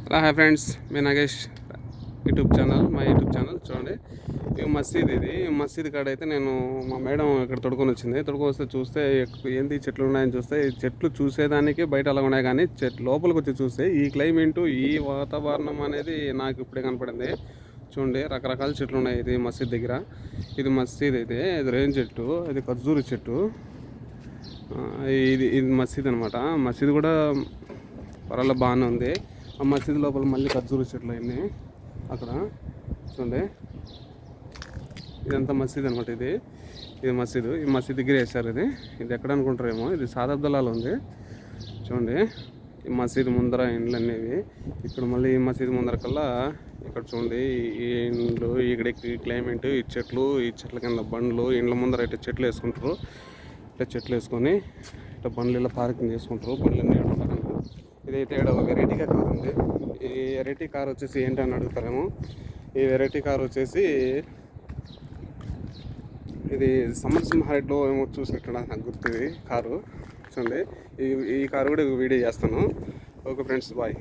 Hello hi friends, మీ Nagesh YouTube channel, మా YouTube channel చూడండి. ఈ మసీద్, ఇది మసీద్ కాడ అయితే నేను మా మేడం ఇక్కడ తొడుకొని వచ్చింది. తొడుకొని వస్తే చూస్తే ఏంటి చెట్లు ఉన్నాయని చూస్తే, ఈ చెట్లు చూసేదానికి బయట అలా ఉన్నాయి, కానీ చెట్లు లోపలికి వచ్చి చూస్తే ఈ క్లైమేటు, ఈ వాతావరణం అనేది నాకు ఇప్పుడే కనపడింది. చూడండి, రకరకాల చెట్లు ఉన్నాయి. ఇది మసీద్ దగ్గర, ఇది మసీద్ అయితే ఇది రేణి చెట్టు, ఇది ఖర్జూరి చెట్టు. ఇది ఇది మసీద్ అనమాట. మసీద్ కూడా పర్వాలేదు, బాగానే ఉంది. ఆ మసీద్ లోపల మళ్ళీ ఖర్జూరు చెట్లు అన్నీ అక్కడ చూడండి. ఇదంతా మసీద్ అనమాట. ఇది మసీదు. ఈ మసీద్ దగ్గర వేశారు. ఇది ఎక్కడ అనుకుంటారేమో, ఇది సాదబ్దలాలో ఉంది. చూడండి, ఈ మసీద్ ముందర ఇండ్లు అనేవి. ఇక్కడ మళ్ళీ ఈ మసీద్ ముందర కల్లా ఇక్కడ చూడండి, ఈ ఇండ్లు, ఇక్కడ క్లైమేట్, ఈ చెట్ల కింద బండ్లు, ఇండ్ల ముందర అయితే చెట్లు వేసుకుంటారు. ఇట్లా చెట్లు వేసుకొని ఇట్లా బండ్లు ఇలా పార్కింగ్ చేసుకుంటారు. బండ్లన్నీ ఇదైతే ఇక్కడ వెరైటీగా కార్ ఉంది. ఈ వెరైటీ కార్ వచ్చేసి ఏంటని అడుగుతారేమో, ఈ వెరైటీ కార్ వచ్చేసి ఇది సమరసింహారెడ్డిలో ఏమో చూసినట్టు నాకు గుర్తుంది కారు. చూడండి, ఈ కారు కూడా వీడియో చేస్తాను. Okay friends, bye.